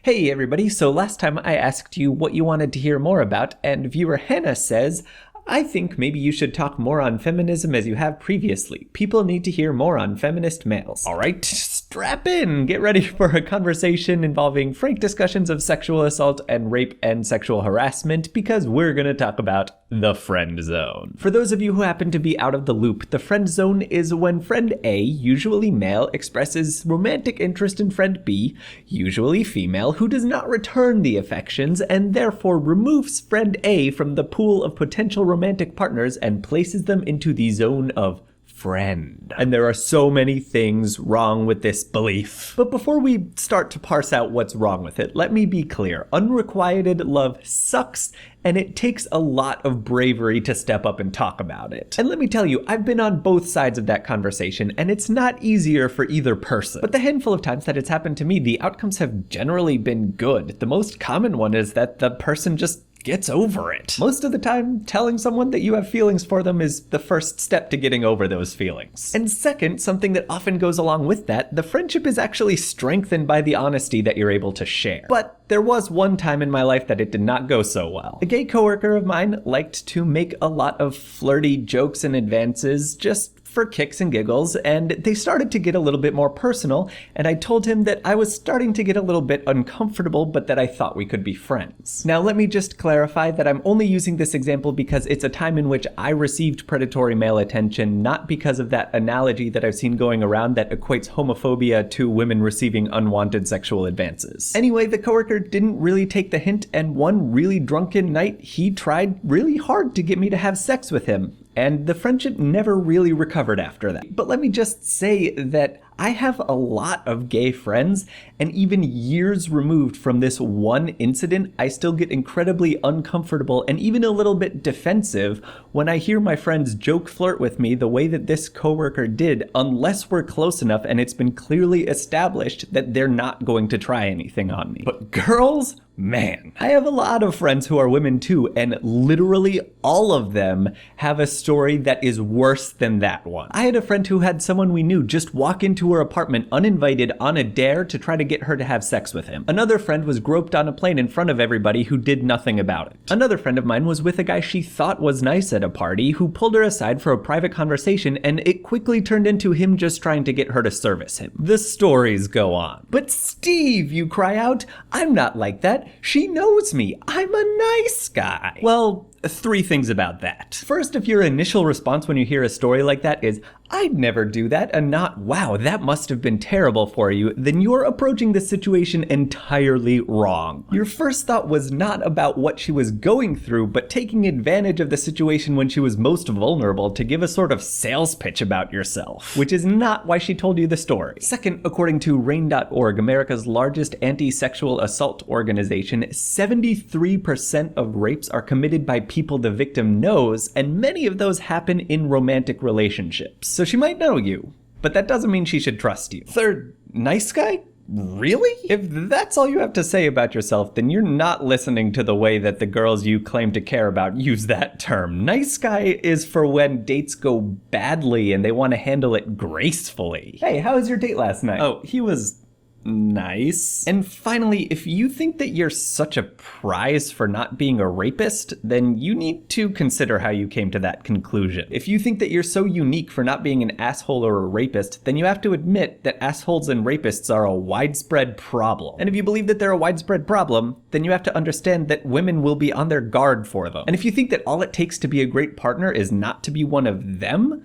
Hey everybody, so last time I asked you what you wanted to hear more about, and viewer Hannah says, I think maybe you should talk more on feminism as you have previously. People need to hear more on feminist males. Alright, strap in! Get ready for a conversation involving frank discussions of sexual assault and rape and sexual harassment, because we're gonna talk about the friend zone. For those of you who happen to be out of the loop, the friend zone is when friend A, usually male, expresses romantic interest in friend B, usually female, who does not return the affections and therefore removes friend A from the pool of potential romantic partners and places them into the zone of friend. And there are so many things wrong with this belief. But before we start to parse out what's wrong with it, let me be clear. Unrequited love sucks, and it takes a lot of bravery to step up and talk about it. And let me tell you, I've been on both sides of that conversation, and it's not easier for either person. But the handful of times that it's happened to me, the outcomes have generally been good. The most common one is that the person just gets over it. Most of the time, telling someone that you have feelings for them is the first step to getting over those feelings. And second, something that often goes along with that, the friendship is actually strengthened by the honesty that you're able to share. But there was one time in my life that it did not go so well. A gay coworker of mine liked to make a lot of flirty jokes and advances just for kicks and giggles, and they started to get a little bit more personal, and I told him that I was starting to get a little bit uncomfortable, but that I thought we could be friends. Now let me just clarify that I'm only using this example because it's a time in which I received predatory male attention, not because of that analogy that I've seen going around that equates homophobia to women receiving unwanted sexual advances. Anyway, the coworker didn't really take the hint, and one really drunken night, he tried really hard to get me to have sex with him. And the friendship never really recovered after that. But let me just say that I have a lot of gay friends, and even years removed from this one incident, I still get incredibly uncomfortable and even a little bit defensive when I hear my friends joke flirt with me the way that this coworker did, unless we're close enough and it's been clearly established that they're not going to try anything on me. But girls? Man, I have a lot of friends who are women too, and literally all of them have a story that is worse than that one. I had a friend who had someone we knew just walk into her apartment uninvited on a dare to try to get her to have sex with him. Another friend was groped on a plane in front of everybody who did nothing about it. Another friend of mine was with a guy she thought was nice at a party who pulled her aside for a private conversation, and it quickly turned into him just trying to get her to service him. The stories go on. But Steve, you cry out, I'm not like that. She knows me. I'm a nice guy. Well, three things about that. First, if your initial response when you hear a story like that is, I'd never do that, and not, wow, that must have been terrible for you, then you're approaching this situation entirely wrong. Your first thought was not about what she was going through, but taking advantage of the situation when she was most vulnerable to give a sort of sales pitch about yourself, which is not why she told you the story. Second, according to RAINN.org, America's largest anti-sexual assault organization, 73% of rapes are committed by people the victim knows, and many of those happen in romantic relationships. So she might know you, but that doesn't mean she should trust you. Third, nice guy? Really? If that's all you have to say about yourself, then you're not listening to the way that the girls you claim to care about use that term. Nice guy is for when dates go badly and they want to handle it gracefully. Hey, how was your date last night? Oh, he was nice. And finally, if you think that you're such a prize for not being a rapist, then you need to consider how you came to that conclusion. If you think that you're so unique for not being an asshole or a rapist, then you have to admit that assholes and rapists are a widespread problem. And if you believe that they're a widespread problem, then you have to understand that women will be on their guard for them. And if you think that all it takes to be a great partner is not to be one of them,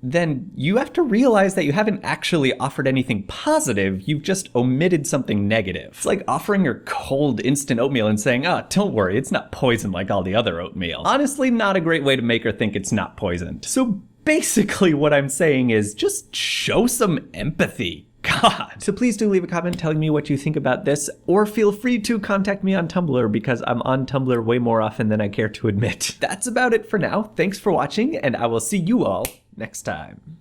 then you have to realize that you haven't actually offered anything positive, you've just omitted something negative. It's like offering her cold instant oatmeal and saying, don't worry, it's not poisoned like all the other oatmeal. Honestly, not a great way to make her think it's not poisoned. So basically what I'm saying is just show some empathy. God. So please do leave a comment telling me what you think about this, or feel free to contact me on Tumblr because I'm on Tumblr way more often than I care to admit. That's about it for now. Thanks for watching, and I will see you all next time.